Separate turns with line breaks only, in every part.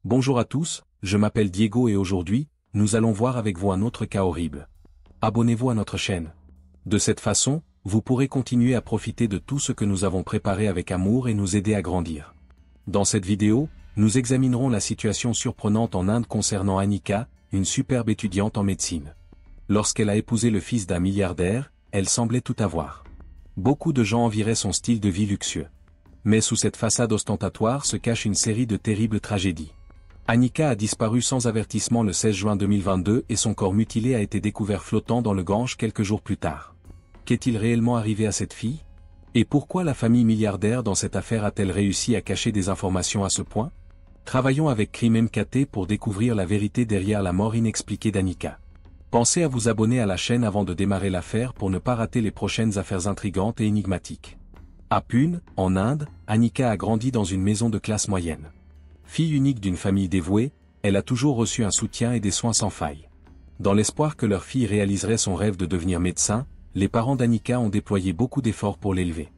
Bonjour à tous, je m'appelle Diego et aujourd'hui, nous allons voir avec vous un autre cas horrible. Abonnez-vous à notre chaîne. De cette façon, vous pourrez continuer à profiter de tout ce que nous avons préparé avec amour et nous aider à grandir. Dans cette vidéo, nous examinerons la situation surprenante en Inde concernant Anika, une superbe étudiante en médecine. Lorsqu'elle a épousé le fils d'un milliardaire, elle semblait tout avoir. Beaucoup de gens envieraient son style de vie luxueux. Mais sous cette façade ostentatoire se cache une série de terribles tragédies. Anika a disparu sans avertissement le 16 juin 2022 et son corps mutilé a été découvert flottant dans le Gange quelques jours plus tard. Qu'est-il réellement arrivé à cette fille? Et pourquoi la famille milliardaire dans cette affaire a-t-elle réussi à cacher des informations à ce point? Travaillons avec Crime MKT pour découvrir la vérité derrière la mort inexpliquée d'Anika. Pensez à vous abonner à la chaîne avant de démarrer l'affaire pour ne pas rater les prochaines affaires intrigantes et énigmatiques. À Pune, en Inde, Anika a grandi dans une maison de classe moyenne. Fille unique d'une famille dévouée, elle a toujours reçu un soutien et des soins sans faille. Dans l'espoir que leur fille réaliserait son rêve de devenir médecin, les parents d'Anika ont déployé beaucoup d'efforts pour l'élever.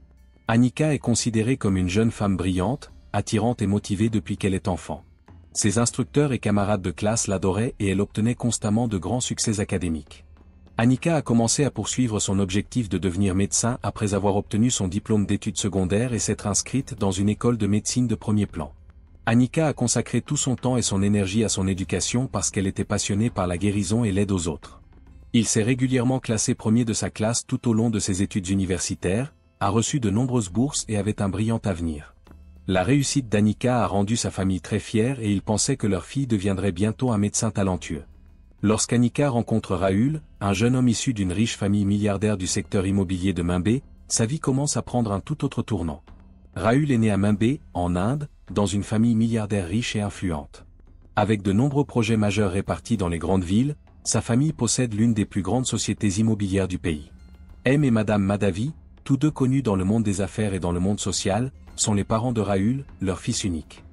Anika est considérée comme une jeune femme brillante, attirante et motivée depuis qu'elle est enfant. Ses instructeurs et camarades de classe l'adoraient et elle obtenait constamment de grands succès académiques. Anika a commencé à poursuivre son objectif de devenir médecin après avoir obtenu son diplôme d'études secondaires et s'être inscrite dans une école de médecine de premier plan. Anika a consacré tout son temps et son énergie à son éducation parce qu'elle était passionnée par la guérison et l'aide aux autres. Il s'est régulièrement classé premier de sa classe tout au long de ses études universitaires, a reçu de nombreuses bourses et avait un brillant avenir. La réussite d'Anika a rendu sa famille très fière et ils pensaient que leur fille deviendrait bientôt un médecin talentueux. Lorsqu'Anika rencontre Rahul, un jeune homme issu d'une riche famille milliardaire du secteur immobilier de Mumbai, sa vie commence à prendre un tout autre tournant. Rahul est né à Mumbai, en Inde, dans une famille milliardaire riche et influente. Avec de nombreux projets majeurs répartis dans les grandes villes, sa famille possède l'une des plus grandes sociétés immobilières du pays. M et Madame Madhavi, tous deux connus dans le monde des affaires et dans le monde social, sont les parents de Rahul, leur fils unique.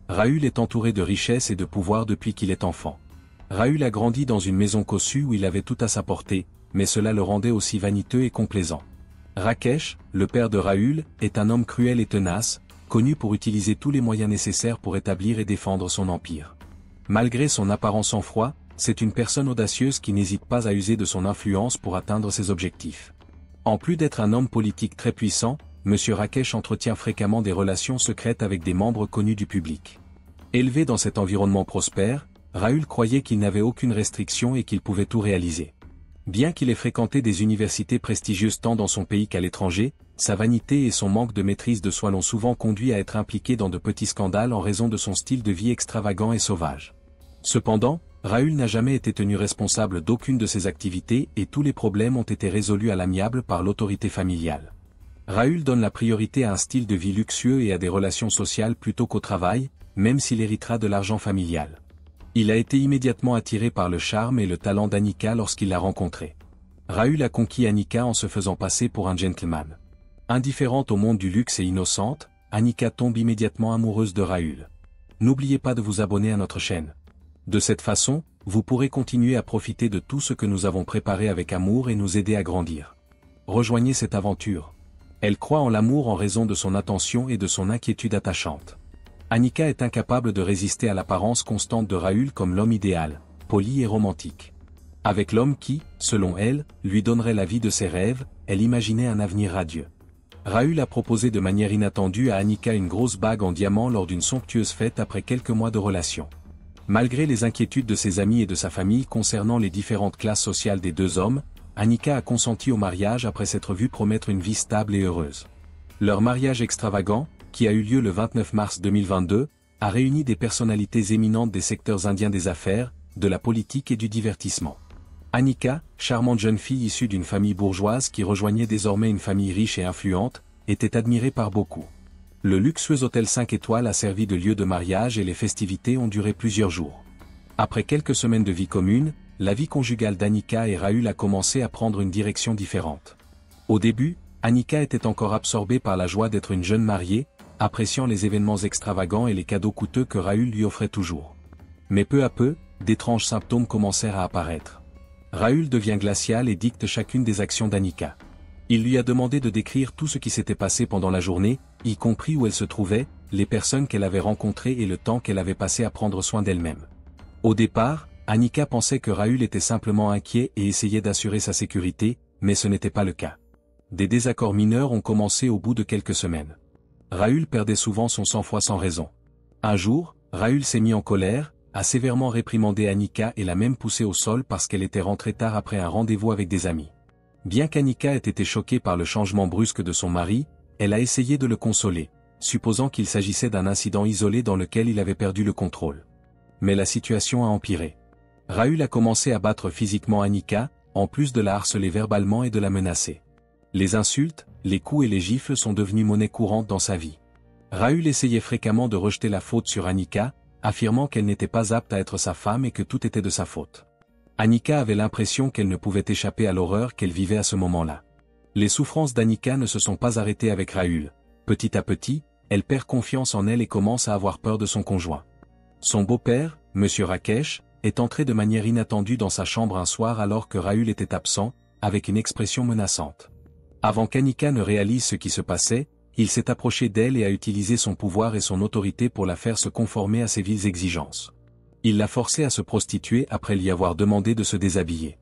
Rahul est entouré de richesses et de pouvoir depuis qu'il est enfant. Rahul a grandi dans une maison cossue où il avait tout à sa portée, mais cela le rendait aussi vaniteux et complaisant. Rakesh, le père de Rahul, est un homme cruel et tenace, connu pour utiliser tous les moyens nécessaires pour établir et défendre son empire. Malgré son apparent sang-froid, c'est une personne audacieuse qui n'hésite pas à user de son influence pour atteindre ses objectifs. En plus d'être un homme politique très puissant, M. Rakesh entretient fréquemment des relations secrètes avec des membres connus du public. Élevé dans cet environnement prospère, Rahul croyait qu'il n'avait aucune restriction et qu'il pouvait tout réaliser. Bien qu'il ait fréquenté des universités prestigieuses tant dans son pays qu'à l'étranger, sa vanité et son manque de maîtrise de soi l'ont souvent conduit à être impliqué dans de petits scandales en raison de son style de vie extravagant et sauvage. Cependant, Rahul n'a jamais été tenu responsable d'aucune de ses activités et tous les problèmes ont été résolus à l'amiable par l'autorité familiale. Rahul donne la priorité à un style de vie luxueux et à des relations sociales plutôt qu'au travail, même s'il héritera de l'argent familial. Il a été immédiatement attiré par le charme et le talent d'Anika lorsqu'il l'a rencontrée. Rahul a conquis Anika en se faisant passer pour un gentleman. Indifférente au monde du luxe et innocente, Anika tombe immédiatement amoureuse de Rahul. N'oubliez pas de vous abonner à notre chaîne. De cette façon, vous pourrez continuer à profiter de tout ce que nous avons préparé avec amour et nous aider à grandir. Rejoignez cette aventure. Elle croit en l'amour en raison de son attention et de son inquiétude attachante. Anika est incapable de résister à l'apparence constante de Rahul comme l'homme idéal, poli et romantique. Avec l'homme qui, selon elle, lui donnerait la vie de ses rêves, elle imaginait un avenir radieux. Rahul a proposé de manière inattendue à Anika une grosse bague en diamant lors d'une somptueuse fête après quelques mois de relation. Malgré les inquiétudes de ses amis et de sa famille concernant les différentes classes sociales des deux hommes, Anika a consenti au mariage après s'être vue promettre une vie stable et heureuse. Leur mariage extravagant, qui a eu lieu le 29 mars 2022, a réuni des personnalités éminentes des secteurs indiens des affaires, de la politique et du divertissement. Anika, charmante jeune fille issue d'une famille bourgeoise qui rejoignait désormais une famille riche et influente, était admirée par beaucoup. Le luxueux hôtel 5 étoiles a servi de lieu de mariage et les festivités ont duré plusieurs jours. Après quelques semaines de vie commune, la vie conjugale d'Anika et Rahul a commencé à prendre une direction différente. Au début, Anika était encore absorbée par la joie d'être une jeune mariée, appréciant les événements extravagants et les cadeaux coûteux que Rahul lui offrait toujours. Mais peu à peu, d'étranges symptômes commencèrent à apparaître. Rahul devient glacial et dicte chacune des actions d'Anika. Il lui a demandé de décrire tout ce qui s'était passé pendant la journée, y compris où elle se trouvait, les personnes qu'elle avait rencontrées et le temps qu'elle avait passé à prendre soin d'elle-même. Au départ, Annika pensait que Raül était simplement inquiet et essayait d'assurer sa sécurité, mais ce n'était pas le cas. Des désaccords mineurs ont commencé au bout de quelques semaines. Raül perdait souvent son sang-froid sans raison. Un jour, Raül s'est mis en colère, a sévèrement réprimandé Annika et l'a même poussée au sol parce qu'elle était rentrée tard après un rendez-vous avec des amis. Bien qu'Annika ait été choquée par le changement brusque de son mari, elle a essayé de le consoler, supposant qu'il s'agissait d'un incident isolé dans lequel il avait perdu le contrôle. Mais la situation a empiré. Raül a commencé à battre physiquement Annika, en plus de la harceler verbalement et de la menacer. Les insultes, les coups et les gifles sont devenus monnaie courante dans sa vie. Raül essayait fréquemment de rejeter la faute sur Annika, affirmant qu'elle n'était pas apte à être sa femme et que tout était de sa faute. Annika avait l'impression qu'elle ne pouvait échapper à l'horreur qu'elle vivait à ce moment-là. Les souffrances d'Annika ne se sont pas arrêtées avec Raül. Petit à petit, elle perd confiance en elle et commence à avoir peur de son conjoint. Son beau-père, Monsieur Rakesh, est entré de manière inattendue dans sa chambre un soir alors que Raül était absent, avec une expression menaçante. Avant qu'Annika ne réalise ce qui se passait, il s'est approché d'elle et a utilisé son pouvoir et son autorité pour la faire se conformer à ses viles exigences. Il l'a forcée à se prostituer après lui avoir demandé de se déshabiller.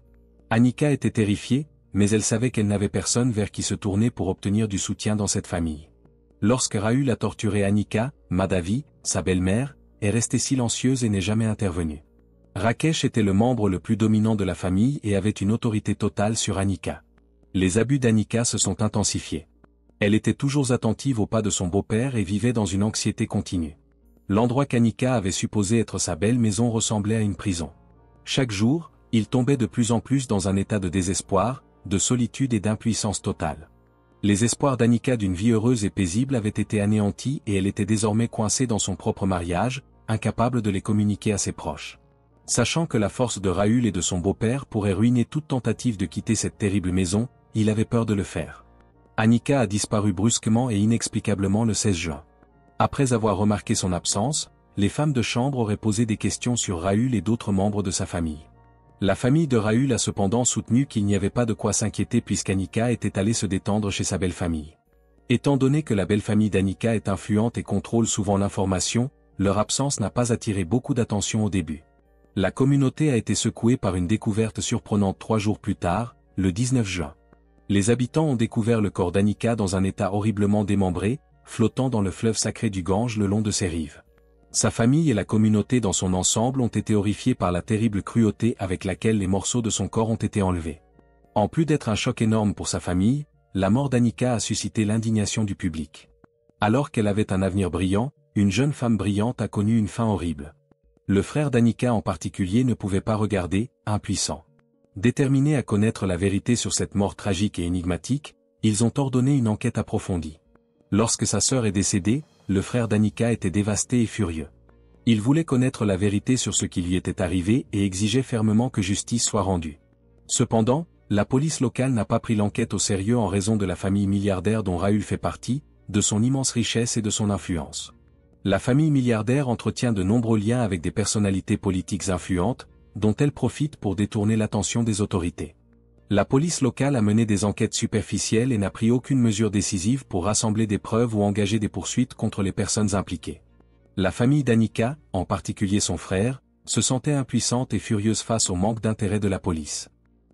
Annika était terrifiée, mais elle savait qu'elle n'avait personne vers qui se tourner pour obtenir du soutien dans cette famille. Lorsque Raül a torturé Annika, Madhavi, sa belle-mère, est restée silencieuse et n'est jamais intervenue. Rakesh était le membre le plus dominant de la famille et avait une autorité totale sur Annika. Les abus d'Annika se sont intensifiés. Elle était toujours attentive aux pas de son beau-père et vivait dans une anxiété continue. L'endroit qu'Annika avait supposé être sa belle maison ressemblait à une prison. Chaque jour, il tombait de plus en plus dans un état de désespoir, de solitude et d'impuissance totale. Les espoirs d'Annika d'une vie heureuse et paisible avaient été anéantis et elle était désormais coincée dans son propre mariage, incapable de les communiquer à ses proches. Sachant que la force de Raül et de son beau-père pourrait ruiner toute tentative de quitter cette terrible maison, il avait peur de le faire. Annika a disparu brusquement et inexplicablement le 16 juin. Après avoir remarqué son absence, les femmes de chambre auraient posé des questions sur Raül et d'autres membres de sa famille. La famille de Raül a cependant soutenu qu'il n'y avait pas de quoi s'inquiéter puisqu'Annika était allée se détendre chez sa belle-famille. Étant donné que la belle-famille d'Annika est influente et contrôle souvent l'information, leur absence n'a pas attiré beaucoup d'attention au début. La communauté a été secouée par une découverte surprenante 3 jours plus tard, le 19 juin. Les habitants ont découvert le corps d'Annika dans un état horriblement démembré, flottant dans le fleuve sacré du Gange le long de ses rives. Sa famille et la communauté dans son ensemble ont été horrifiés par la terrible cruauté avec laquelle les morceaux de son corps ont été enlevés. En plus d'être un choc énorme pour sa famille, la mort d'Annika a suscité l'indignation du public. Alors qu'elle avait un avenir brillant, une jeune femme brillante a connu une fin horrible. Le frère d'Annika en particulier ne pouvait pas regarder, impuissant. Déterminés à connaître la vérité sur cette mort tragique et énigmatique, ils ont ordonné une enquête approfondie. Lorsque sa sœur est décédée, le frère d'Annika était dévasté et furieux. Il voulait connaître la vérité sur ce qui lui était arrivé et exigeait fermement que justice soit rendue. Cependant, la police locale n'a pas pris l'enquête au sérieux en raison de la famille milliardaire dont Raül fait partie, de son immense richesse et de son influence. La famille milliardaire entretient de nombreux liens avec des personnalités politiques influentes, dont elle profite pour détourner l'attention des autorités. La police locale a mené des enquêtes superficielles et n'a pris aucune mesure décisive pour rassembler des preuves ou engager des poursuites contre les personnes impliquées. La famille d'Annika, en particulier son frère, se sentait impuissante et furieuse face au manque d'intérêt de la police.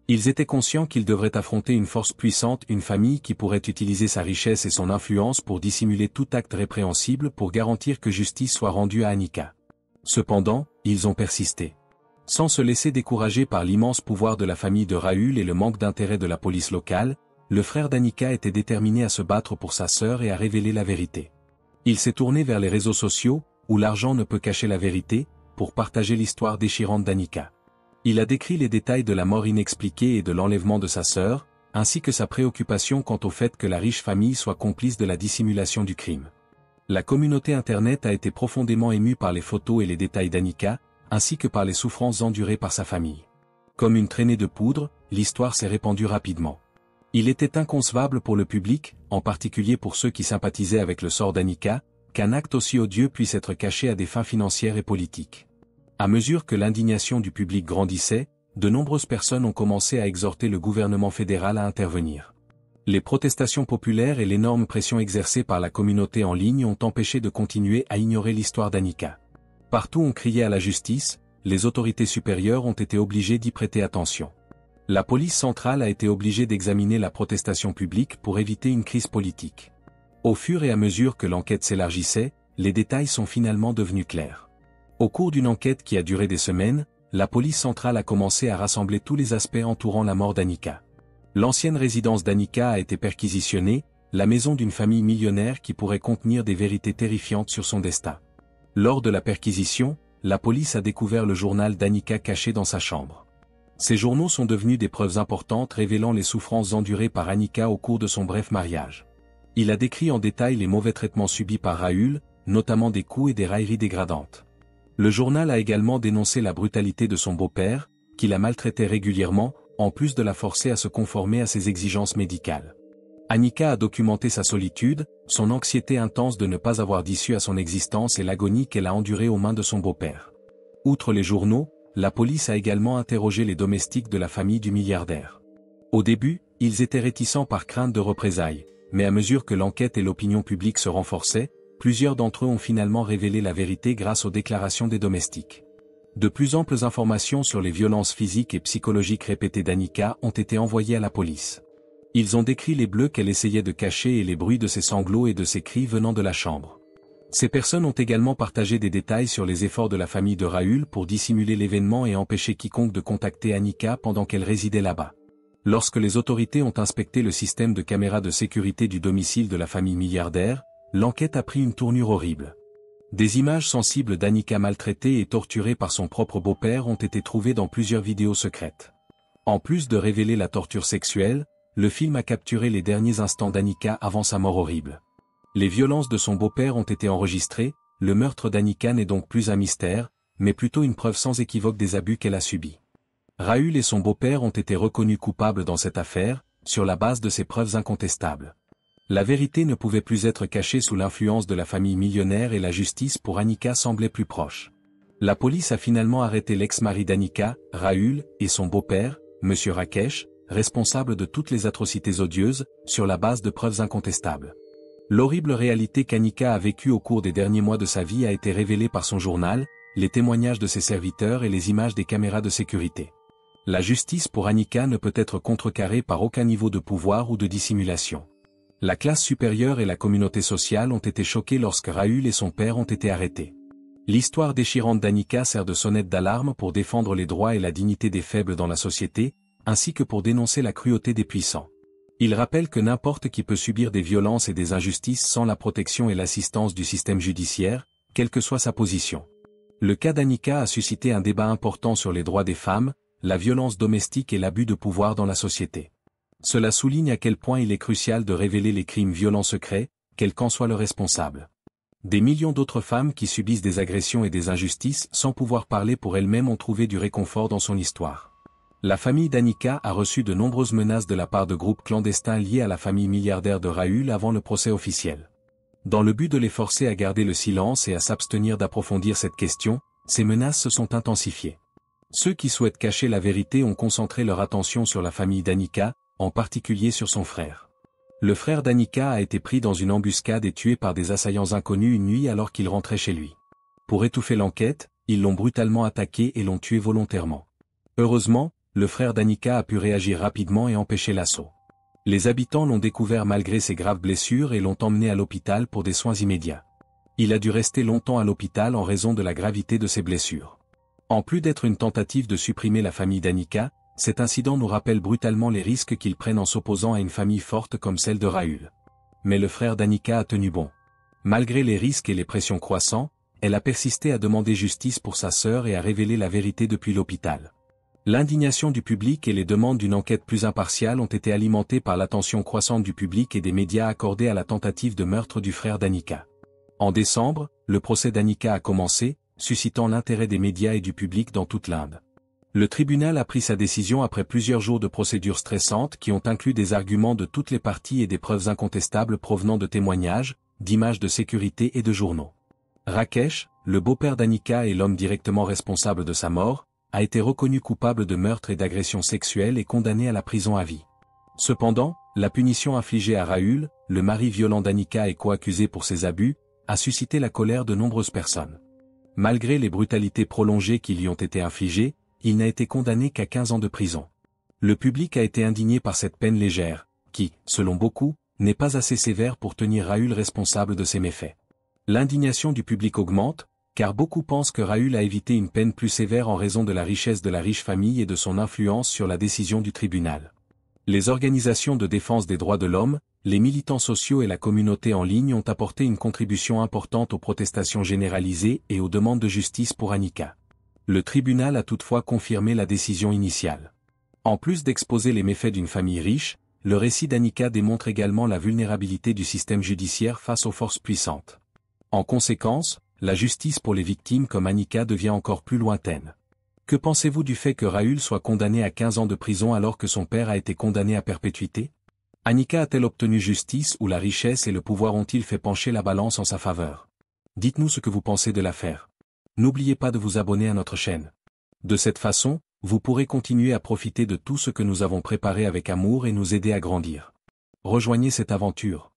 Ils étaient conscients qu'ils devraient affronter une force puissante, une famille qui pourrait utiliser sa richesse et son influence pour dissimuler tout acte répréhensible pour garantir que justice soit rendue à Annika. Cependant, ils ont persisté. Sans se laisser décourager par l'immense pouvoir de la famille de Raül et le manque d'intérêt de la police locale, le frère d'Annika était déterminé à se battre pour sa sœur et à révéler la vérité. Il s'est tourné vers les réseaux sociaux, où l'argent ne peut cacher la vérité, pour partager l'histoire déchirante d'Annika. Il a décrit les détails de la mort inexpliquée et de l'enlèvement de sa sœur, ainsi que sa préoccupation quant au fait que la riche famille soit complice de la dissimulation du crime. La communauté Internet a été profondément émue par les photos et les détails d'Annika, ainsi que par les souffrances endurées par sa famille. Comme une traînée de poudre, l'histoire s'est répandue rapidement. Il était inconcevable pour le public, en particulier pour ceux qui sympathisaient avec le sort d'Annika, qu'un acte aussi odieux puisse être caché à des fins financières et politiques. À mesure que l'indignation du public grandissait, de nombreuses personnes ont commencé à exhorter le gouvernement fédéral à intervenir. Les protestations populaires et l'énorme pression exercée par la communauté en ligne ont empêché de continuer à ignorer l'histoire d'Annika. Partout on criait à la justice, les autorités supérieures ont été obligées d'y prêter attention. La police centrale a été obligée d'examiner la protestation publique pour éviter une crise politique. Au fur et à mesure que l'enquête s'élargissait, les détails sont finalement devenus clairs. Au cours d'une enquête qui a duré des semaines, la police centrale a commencé à rassembler tous les aspects entourant la mort d'Annika. L'ancienne résidence d'Annika a été perquisitionnée, la maison d'une famille millionnaire qui pourrait contenir des vérités terrifiantes sur son destin. Lors de la perquisition, la police a découvert le journal d'Annika caché dans sa chambre. Ces journaux sont devenus des preuves importantes révélant les souffrances endurées par Annika au cours de son bref mariage. Il a décrit en détail les mauvais traitements subis par Raül, notamment des coups et des railleries dégradantes. Le journal a également dénoncé la brutalité de son beau-père, qui la maltraitait régulièrement, en plus de la forcer à se conformer à ses exigences médicales. Annika a documenté sa solitude, son anxiété intense de ne pas avoir d'issue à son existence et l'agonie qu'elle a endurée aux mains de son beau-père. Outre les journaux, la police a également interrogé les domestiques de la famille du milliardaire. Au début, ils étaient réticents par crainte de représailles, mais à mesure que l'enquête et l'opinion publique se renforçaient, plusieurs d'entre eux ont finalement révélé la vérité grâce aux déclarations des domestiques. De plus amples informations sur les violences physiques et psychologiques répétées d'Annika ont été envoyées à la police. Ils ont décrit les bleus qu'elle essayait de cacher et les bruits de ses sanglots et de ses cris venant de la chambre. Ces personnes ont également partagé des détails sur les efforts de la famille de Raül pour dissimuler l'événement et empêcher quiconque de contacter Annika pendant qu'elle résidait là-bas. Lorsque les autorités ont inspecté le système de caméras de sécurité du domicile de la famille milliardaire, l'enquête a pris une tournure horrible. Des images sensibles d'Annika maltraitée et torturée par son propre beau-père ont été trouvées dans plusieurs vidéos secrètes. En plus de révéler la torture sexuelle, le film a capturé les derniers instants d'Annika avant sa mort horrible. Les violences de son beau-père ont été enregistrées, le meurtre d'Annika n'est donc plus un mystère, mais plutôt une preuve sans équivoque des abus qu'elle a subis. Raül et son beau-père ont été reconnus coupables dans cette affaire, sur la base de ces preuves incontestables. La vérité ne pouvait plus être cachée sous l'influence de la famille millionnaire et la justice pour Annika semblait plus proche. La police a finalement arrêté l'ex-mari d'Annika, Raül, et son beau-père, M. Rakesh, responsable de toutes les atrocités odieuses, sur la base de preuves incontestables. L'horrible réalité qu'Annika a vécue au cours des derniers mois de sa vie a été révélée par son journal, les témoignages de ses serviteurs et les images des caméras de sécurité. La justice pour Annika ne peut être contrecarrée par aucun niveau de pouvoir ou de dissimulation. La classe supérieure et la communauté sociale ont été choquées lorsque Raül et son père ont été arrêtés. L'histoire déchirante d'Annika sert de sonnette d'alarme pour défendre les droits et la dignité des faibles dans la société, ainsi que pour dénoncer la cruauté des puissants. Il rappelle que n'importe qui peut subir des violences et des injustices sans la protection et l'assistance du système judiciaire, quelle que soit sa position. Le cas d'Annika a suscité un débat important sur les droits des femmes, la violence domestique et l'abus de pouvoir dans la société. Cela souligne à quel point il est crucial de révéler les crimes violents secrets, quel qu'en soit le responsable. Des millions d'autres femmes qui subissent des agressions et des injustices sans pouvoir parler pour elles-mêmes ont trouvé du réconfort dans son histoire. La famille d'Annika a reçu de nombreuses menaces de la part de groupes clandestins liés à la famille milliardaire de Raül avant le procès officiel. Dans le but de les forcer à garder le silence et à s'abstenir d'approfondir cette question, ces menaces se sont intensifiées. Ceux qui souhaitent cacher la vérité ont concentré leur attention sur la famille d'Annika, en particulier sur son frère. Le frère d'Annika a été pris dans une embuscade et tué par des assaillants inconnus une nuit alors qu'il rentrait chez lui. Pour étouffer l'enquête, ils l'ont brutalement attaqué et l'ont tué volontairement. Heureusement, le frère d'Annika a pu réagir rapidement et empêcher l'assaut. Les habitants l'ont découvert malgré ses graves blessures et l'ont emmené à l'hôpital pour des soins immédiats. Il a dû rester longtemps à l'hôpital en raison de la gravité de ses blessures. En plus d'être une tentative de supprimer la famille d'Annika, cet incident nous rappelle brutalement les risques qu'ils prennent en s'opposant à une famille forte comme celle de Raül. Mais le frère d'Annika a tenu bon. Malgré les risques et les pressions croissants, elle a persisté à demander justice pour sa sœur et à révéler la vérité depuis l'hôpital. L'indignation du public et les demandes d'une enquête plus impartiale ont été alimentées par l'attention croissante du public et des médias accordés à la tentative de meurtre du frère d'Annika. En décembre, le procès d'Annika a commencé, suscitant l'intérêt des médias et du public dans toute l'Inde. Le tribunal a pris sa décision après plusieurs jours de procédures stressantes qui ont inclus des arguments de toutes les parties et des preuves incontestables provenant de témoignages, d'images de sécurité et de journaux. Rakesh, le beau-père d'Annika et l'homme directement responsable de sa mort, a été reconnu coupable de meurtre et d'agression sexuelle et condamné à la prison à vie. Cependant, la punition infligée à Raül, le mari violent d'Annika et coaccusé pour ses abus, a suscité la colère de nombreuses personnes. Malgré les brutalités prolongées qui lui ont été infligées, il n'a été condamné qu'à 15 ans de prison. Le public a été indigné par cette peine légère, qui, selon beaucoup, n'est pas assez sévère pour tenir Raül responsable de ses méfaits. L'indignation du public augmente, car beaucoup pensent que Raül a évité une peine plus sévère en raison de la richesse de la riche famille et de son influence sur la décision du tribunal. Les organisations de défense des droits de l'homme, les militants sociaux et la communauté en ligne ont apporté une contribution importante aux protestations généralisées et aux demandes de justice pour Annika. Le tribunal a toutefois confirmé la décision initiale. En plus d'exposer les méfaits d'une famille riche, le récit d'Annika démontre également la vulnérabilité du système judiciaire face aux forces puissantes. En conséquence, la justice pour les victimes comme Annika devient encore plus lointaine. Que pensez-vous du fait que Raül soit condamné à 15 ans de prison alors que son père a été condamné à perpétuité? Annika a-t-elle obtenu justice ou la richesse et le pouvoir ont-ils fait pencher la balance en sa faveur? Dites-nous ce que vous pensez de l'affaire. N'oubliez pas de vous abonner à notre chaîne. De cette façon, vous pourrez continuer à profiter de tout ce que nous avons préparé avec amour et nous aider à grandir. Rejoignez cette aventure.